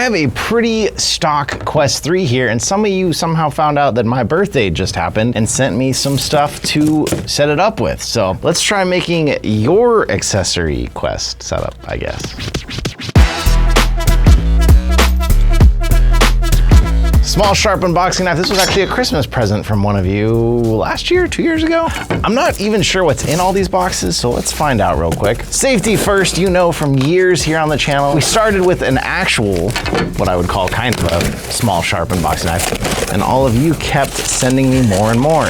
I have a pretty stock Quest 3 here, and some of you somehow found out that my birthday just happened and sent me some stuff to set it up with. So let's try making your accessory Quest setup, I guess. Small sharp unboxing knife. This was actually a Christmas present from one of you last year, 2 years ago. I'm not even sure what's in all these boxes, so let's find out real quick. Safety first, you know from years here on the channel, we started with an actual, what I would call kind of a small sharp unboxing knife, and all of you kept sending me more and more.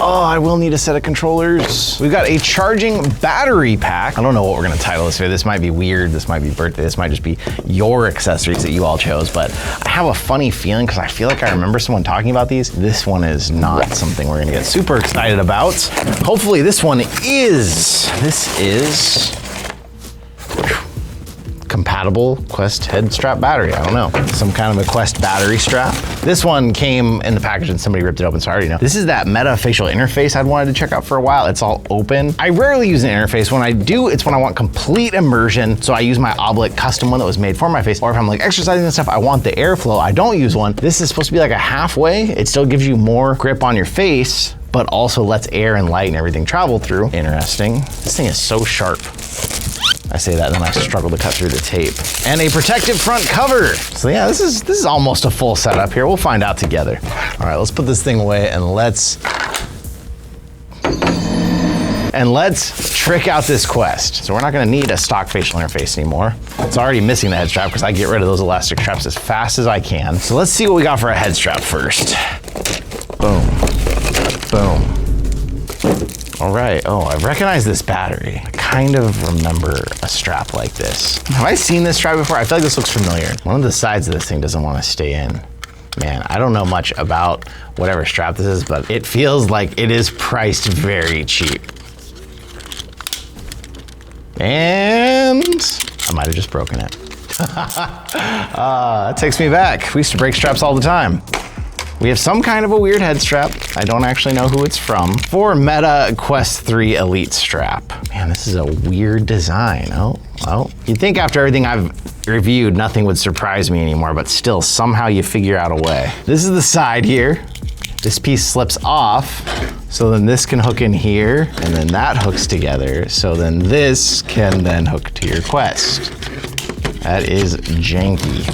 Oh, I will need a set of controllers. We've got a charging battery pack. I don't know what we're gonna title this video. This might be weird, this might be birthday, this might just be your accessories that you all chose, but I have a funny feeling because I feel like I remember someone talking about these. This one is not something we're gonna get super excited about. Hopefully this one is. This is compatible Quest head strap battery. I don't know. Some kind of a Quest battery strap. This one came in the package and somebody ripped it open, so I already know. This is that Meta facial interface I'd wanted to check out for a while. It's all open. I rarely use an interface. When I do, it's when I want complete immersion. So I use my Oblit custom one that was made for my face. Or if I'm like exercising and stuff, I want the airflow. I don't use one. This is supposed to be like a halfway. It still gives you more grip on your face, but also lets air and light and everything travel through. Interesting. This thing is so sharp. I say that and then I struggle to cut through the tape. And a protective front cover. So yeah, this is almost a full setup here. We'll find out together. All right, let's put this thing away and let's trick out this Quest. So we're not gonna need a stock facial interface anymore. It's already missing the head strap because I get rid of those elastic straps as fast as I can. So let's see what we got for a head strap first. Boom, boom. All right, oh, I recognize this battery. I kind of remember a strap like this. Have I seen this strap before? I feel like this looks familiar. One of the sides of this thing doesn't want to stay in. Man, I don't know much about whatever strap this is, but it feels like it is priced very cheap. And I might have just broken it. That takes me back. We used to break straps all the time. We have some kind of a weird head strap. I don't actually know who it's from. For Meta Quest 3 Elite strap. Man, this is a weird design. Oh, well, you'd think after everything I've reviewed, nothing would surprise me anymore, but still, somehow you figure out a way. This is the side here. This piece slips off, so then this can hook in here, and then that hooks together, so then this can then hook to your Quest. That is janky.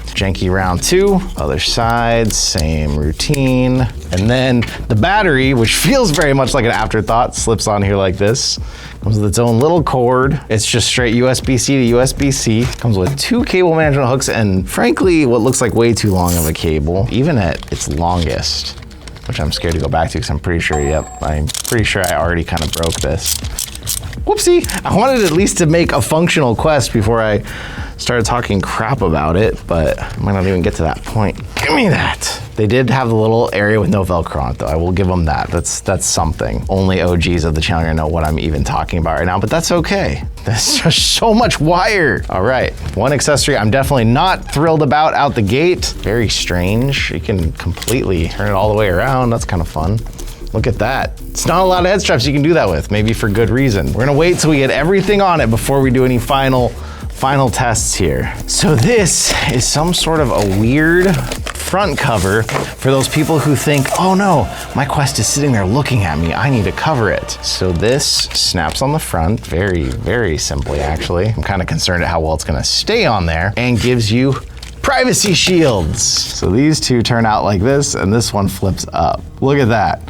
Janky round two, other side, same routine. And then the battery, which feels very much like an Afterthought, slips on here like this. Comes with its own little cord. It's just straight USB-C to USB-C. Comes with two cable management hooks and frankly, what looks like way too long of a cable, even at its longest, which I'm scared to go back to because I'm pretty sure, I'm pretty sure I already kind of broke this. Whoopsie, I wanted at least to make a functional Quest before I started talking crap about it, but I might not even get to that point. Give me that. They did have the little area with no Velcro on it though. I will give them that. That's something. Only OGs of the channel are gonna know what I'm even talking about right now, but that's okay. There's just so much wire. All right, one accessory I'm definitely not thrilled about out the gate. Very strange. You can completely turn it all the way around. That's kind of fun. Look at that. It's not a lot of head straps you can do that with, maybe for good reason. We're gonna wait till we get everything on it before we do any final tests here. So this is some sort of a weird front cover for those people who think, oh no, my Quest is sitting there looking at me, I need to cover it. So this snaps on the front, very, very simply actually. I'm kind of concerned at how well it's gonna stay on there, and gives you privacy shields. So these two turn out like this, and this one flips up. Look at that.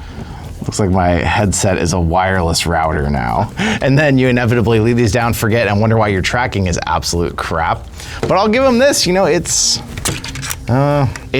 Looks like my headset is a wireless router now. And then you inevitably leave these down, forget, and wonder why your tracking is absolute crap. But I'll give them this, you know, it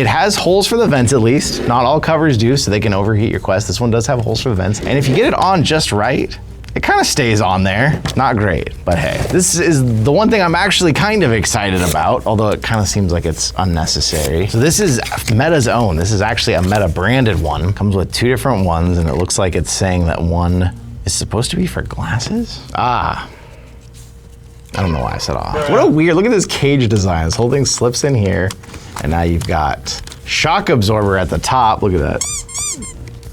has holes for the vents at least. Not all covers do, so they can overheat your Quest. This one does have holes for the vents. And if you get it on just right, it kind of stays on there. Not great, but hey. This is the one thing I'm actually kind of excited about, although it kind of seems like it's unnecessary. So this is Meta's own. This is actually a Meta branded one. Comes with two different ones, and it looks like it's saying that one is supposed to be for glasses? Ah. I don't know why I said off. What a weird, look at this cage design. This whole thing slips in here, and now you've got shock absorber at the top. Look at that.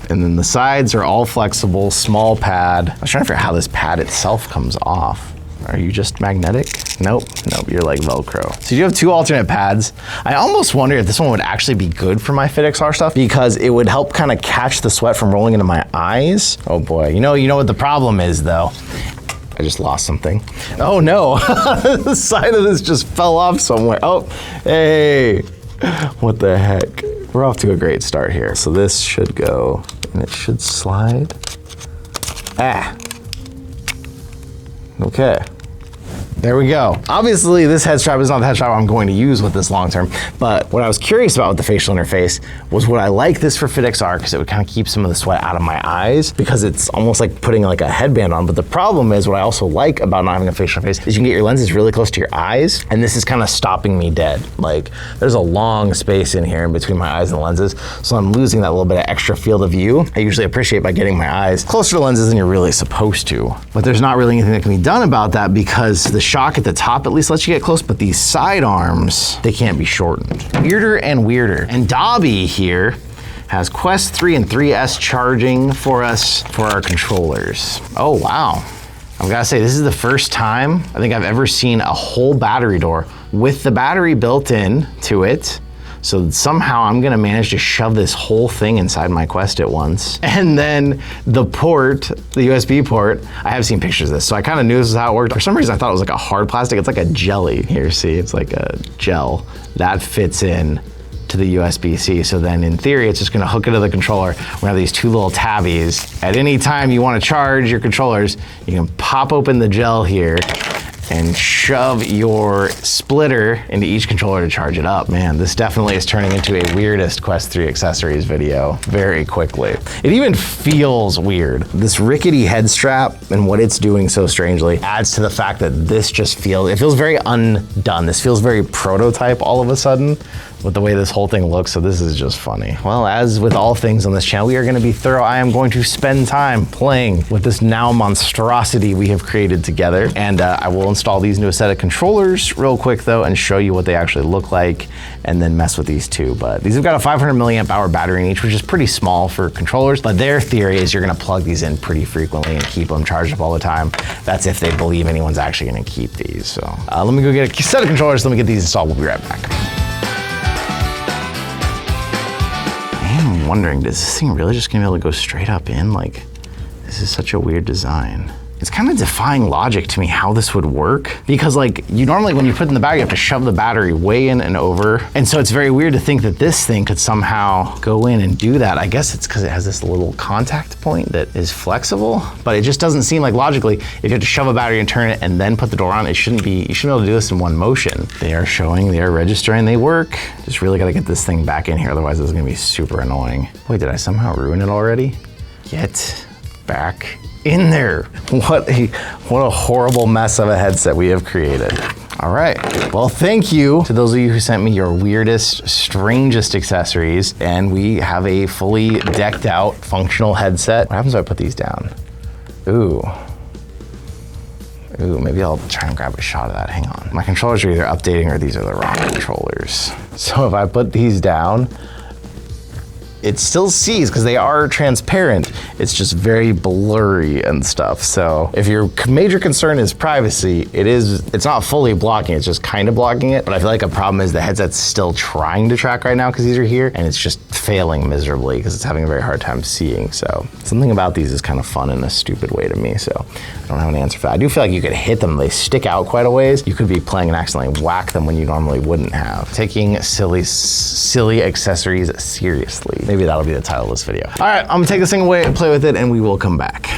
And then the sides are all flexible, small pad. I was trying to figure out how this pad itself comes off. Are you just magnetic? Nope, you're like Velcro. So you do have 2 alternate pads. I almost wonder if this one would actually be good for my FitXR stuff because it would help kind of catch the sweat from rolling into my eyes. Oh boy, you know what the problem is though? I just lost something. Oh no, the side of this just fell off somewhere. Oh, hey, what the heck? We're off to a great start here. So this should go, and it should slide. Ah, okay. There we go. Obviously, this head strap is not the head strap I'm going to use with this long term, but what I was curious about with the facial interface was would I like this for FitXR because it would kind of keep some of the sweat out of my eyes because it's almost like putting like a headband on. But the problem is what I also like about not having a facial interface is you can get your lenses really close to your eyes, and this is kind of stopping me dead. Like there's a long space in here in between my eyes and the lenses, so I'm losing that little bit of extra field of view I usually appreciate by getting my eyes closer to lenses than you're really supposed to. But there's not really anything that can be done about that because the shock at the top at least lets you get close, but these side arms, they can't be shortened. Weirder and weirder. And Dobby here has Quest 3 and 3S charging for us for our controllers. Oh wow. I've gotta say, this is the first time I think I've ever seen a whole battery door with the battery built in to it. So somehow I'm gonna manage to shove this whole thing inside my Quest at once. And then the port, the USB port, I have seen pictures of this, so I kind of knew this is how it worked. For some reason I thought it was like a hard plastic. It's like a jelly. Here, see, it's like a gel. That fits in to the USB-C. So then in theory, it's just gonna hook into the controller. We're gonna have these 2 little tabbies. At any time you wanna charge your controllers, you can pop open the gel here and shove your splitter into each controller to charge it up. Man, this definitely is turning into a weirdest Quest 3 accessories video very quickly. It even feels weird. This rickety head strap and what it's doing so strangely adds to the fact that this just feels, it feels very undone. This feels very prototype all of a sudden with the way this whole thing looks, so this is just funny. Well, as with all things on this channel, we are gonna be thorough. I am going to spend time playing with this now monstrosity we have created together, and I will install these newest set of controllers real quick though and show you what they actually look like and then mess with these too. But these have got a 500 milliamp hour battery in each, which is pretty small for controllers, but their theory is you're gonna plug these in pretty frequently and keep them charged up all the time. That's if they believe anyone's actually gonna keep these. So let me go get a set of controllers, let me get these installed, we'll be right back. I'm wondering, is this thing really just gonna be able to go straight up in? Like, this is such a weird design. It's kind of defying logic to me how this would work, because like you normally when you put it in the bag you have to shove the battery way in and over, and so it's very weird to think that this thing could somehow go in and do that. I guess it's because it has this little contact point that is flexible, but it just doesn't seem like logically if you have to shove a battery and turn it and then put the door on, it shouldn't be, you shouldn't be able to do this in one motion. They are showing, they are registering, they work. Just really gotta get this thing back in here, otherwise this is gonna be super annoying. Wait, did I somehow ruin it already? Get back in there. What a horrible mess of a headset we have created. All right, well, thank you to those of you who sent me your weirdest, strangest accessories, and we have a fully decked out functional headset. What happens if I put these down? Ooh, maybe I'll try and grab a shot of that, hang on. My controllers are either updating or these are the wrong controllers. So if I put these down, it still sees, because they are transparent, it's just very blurry and stuff. So if your major concern is privacy, it's not fully blocking, it's just kind of blocking it. But I feel like a problem is the headset's still trying to track right now because these are here, and it's just failing miserably because it's having a very hard time seeing. So something about these is kind of fun in a stupid way to me, so I don't have an answer for that. I do feel like you could hit them, they stick out quite a ways. You could be playing and accidentally whack them when you normally wouldn't have. Taking silly accessories seriously. Maybe that'll be the title of this video. All right, I'm gonna take this thing away and play with it, and we will come back.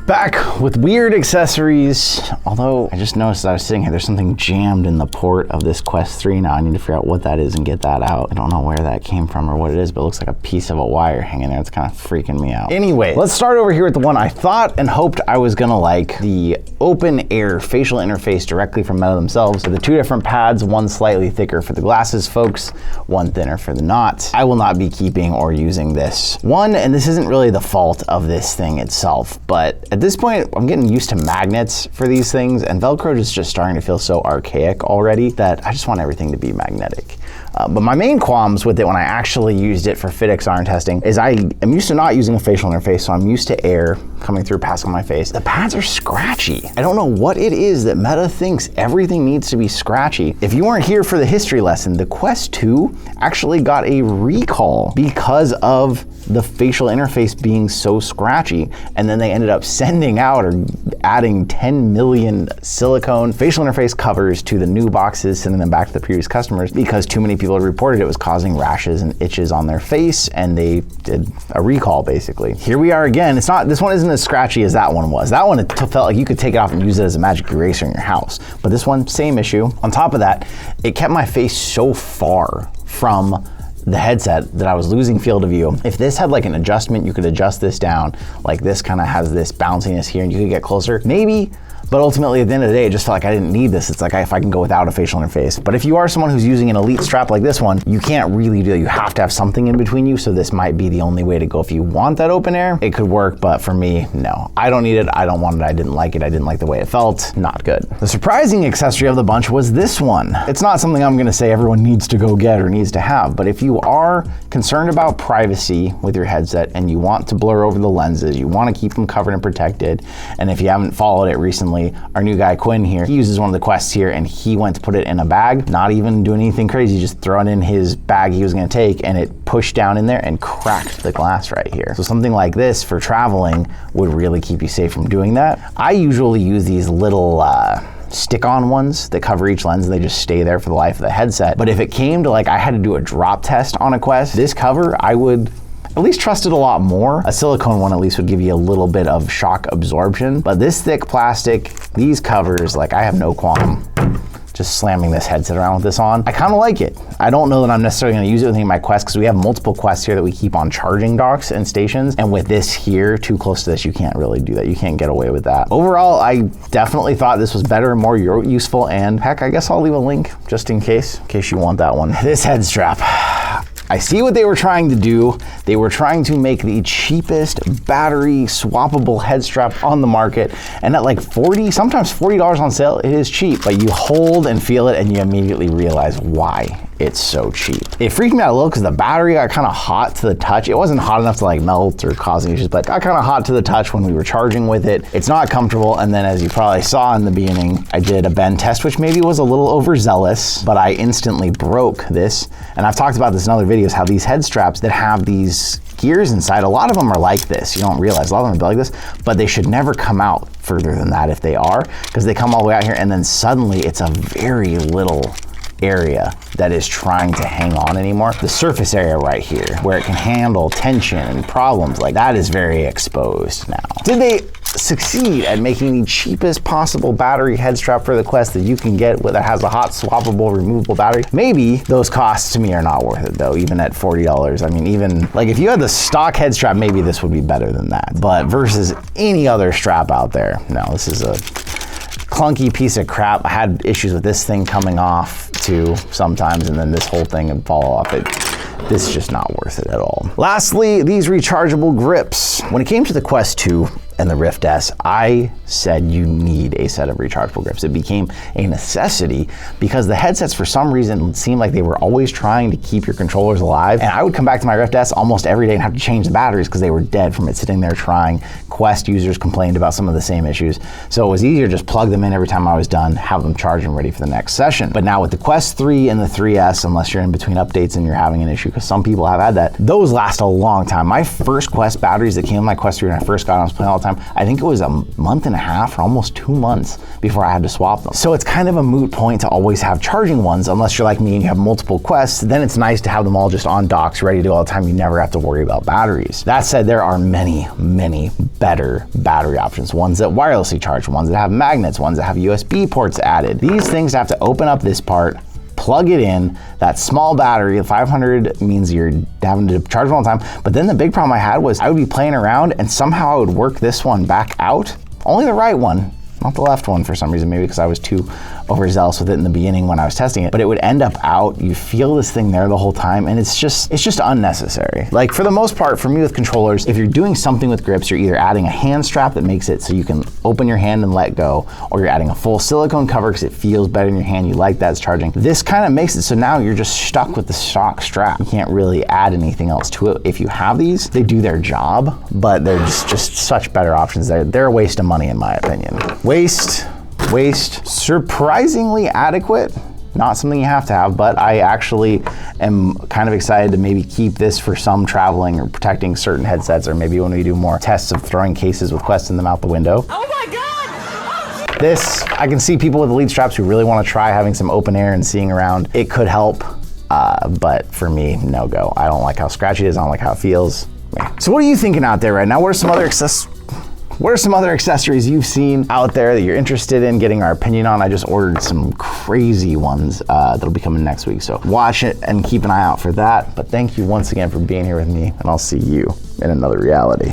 Back with weird accessories, although I just noticed as I was sitting here, there's something jammed in the port of this Quest 3 now. I need to figure out what that is and get that out. I don't know where that came from or what it is, but it looks like a piece of a wire hanging there. It's kind of freaking me out. Anyway, let's start over here with the one I thought and hoped I was gonna like, the open air facial interface directly from Meta themselves. So the 2 different pads, one slightly thicker for the glasses folks, one thinner for the not. I will not be keeping or using this one, and this isn't really the fault of this thing itself, but at this point, I'm getting used to magnets for these things, and Velcro is just starting to feel so archaic already that I just want everything to be magnetic. But my main qualms with it when I actually used it for FitXR testing is I am used to not using a facial interface, so I'm used to air coming through passing my face. The pads are scratchy. I don't know what it is that Meta thinks everything needs to be scratchy. If you weren't here for the history lesson, the Quest 2 actually got a recall because of the facial interface being so scratchy, and then they ended up sending out or adding 10 million silicone facial interface covers to the new boxes, sending them back to the previous customers because too many people had reported it was causing rashes and itches on their face, and they did a recall basically. Here we are again. This one isn't as scratchy as that one was. That one, it felt like you could take it off and use it as a magic eraser in your house. But this one, same issue. On top of that, it kept my face so far from the headset that I was losing field of view. If this had like an adjustment, you could adjust this down. Like this kind of has this bounciness here and you could get closer, maybe. But ultimately, at the end of the day, it just felt like I didn't need this. It's like if I can go without a facial interface. But if you are someone who's using an Elite strap like this one, you can't really do that. You have to have something in between you, so this might be the only way to go. If you want that open air, it could work, but for me, no. I don't need it, I don't want it, I didn't like it, I didn't like the way it felt, not good. The surprising accessory of the bunch was this one. It's not something I'm gonna say everyone needs to go get or needs to have, but if you are concerned about privacy with your headset and you want to blur over the lenses, you wanna keep them covered and protected, and if you haven't followed it recently, our new guy Quinn here, he uses one of the Quests here and he went to put it in a bag, not even doing anything crazy, just throwing in his bag he was gonna take, and it pushed down in there and cracked the glass right here. So something like this for traveling would really keep you safe from doing that. I usually use these little stick-on ones that cover each lens and they just stay there for the life of the headset. But if it came to like I had to do a drop test on a Quest, this cover I would at least trust it a lot more. A silicone one at least would give you a little bit of shock absorption, but this thick plastic, these covers, like I have no qualm just slamming this headset around with this on. I kind of like it. I don't know that I'm necessarily gonna use it with any of my Quests because we have multiple Quests here that we keep on charging docks and stations, and with this here, too close to this, you can't really do that. You can't get away with that. Overall, I definitely thought this was better and more useful, and heck, I guess I'll leave a link just in case you want that one. This head strap. I see what they were trying to do. They were trying to make the cheapest battery swappable head strap on the market, and at like $40, sometimes $40 on sale, it is cheap, but you hold and feel it and you immediately realize why it's so cheap. It freaked me out a little because the battery got kind of hot to the touch. It wasn't hot enough to like melt or cause any issues, but it got kind of hot to the touch when we were charging with it. It's not comfortable, and then as you probably saw in the beginning, I did a bend test, which maybe was a little overzealous, but I instantly broke this. And I've talked about this in other videos, how these head straps that have these gears inside, a lot of them are like this. You don't realize, a lot of them are like this, but they should never come out further than that if they are, because they come all the way out here and then suddenly it's a very little area that is trying to hang on anymore. The surface area right here, where it can handle tension and problems, like that is very exposed now. Did they succeed at making the cheapest possible battery head strap for the Quest that you can get that has a hot swappable removable battery? Maybe. Those costs to me are not worth it though, even at $40. I mean, even like if you had the stock head strap, maybe this would be better than that. But versus any other strap out there, no, this is a clunky piece of crap. I had issues with this thing coming off too sometimes, and then this whole thing would fall off. This is just not worth it at all. Lastly, these rechargeable grips. When it came to the Quest 2 and the Rift S, I said you need a set of rechargeable grips. It became a necessity because the headsets for some reason seemed like they were always trying to keep your controllers alive. And I would come back to my Rift S almost every day and have to change the batteries because they were dead from it sitting there trying. Quest users complained about some of the same issues. So it was easier to just plug them in every time I was done, have them charged and ready for the next session. But now with the Quest 3 and the 3S, unless you're in between updates and you're having an issue, because some people have had that, those last a long time. My first Quest batteries that came with my Quest 3 when I first got it, I was playing all the time, I think it was a month and a half or almost 2 months before I had to swap them. So it's kind of a moot point to always have charging ones, unless you're like me and you have multiple Quests. Then it's nice to have them all just on docks ready to go all the time. You never have to worry about batteries. That said, there are many, many better battery options. Ones that wirelessly charge, ones that have magnets, ones that have USB ports added. These things have to open up this part, plug it in. That small battery, 500, means you're having to charge them all the time. But then the big problem I had was I would be playing around and somehow I would work this one back out. Only the right one, not the left one for some reason, maybe because I was too overzealous with it in the beginning when I was testing it, but it would end up out. You feel this thing there the whole time, and it's just unnecessary. Like, for the most part, for me with controllers, if you're doing something with grips, you're either adding a hand strap that makes it so you can open your hand and let go, or you're adding a full silicone cover because it feels better in your hand, you like that it's charging. This kind of makes it so now you're just stuck with the stock strap. You can't really add anything else to it. If you have these, they do their job, but they're just such better options. They're a waste of money in my opinion. Waste, surprisingly adequate. Not something you have to have, but I actually am kind of excited to maybe keep this for some traveling or protecting certain headsets, or maybe when we do more tests of throwing cases with Quest in them out the window. Oh my God! This, I can see people with Elite straps who really want to try having some open air and seeing around. It could help, but for me, no go. I don't like how scratchy it is, I don't like how it feels. So what are you thinking out there right now? What are some other accessories you've seen out there that you're interested in getting our opinion on? I just ordered some crazy ones that'll be coming next week, so watch it and keep an eye out for that. But thank you once again for being here with me, and I'll see you in another reality.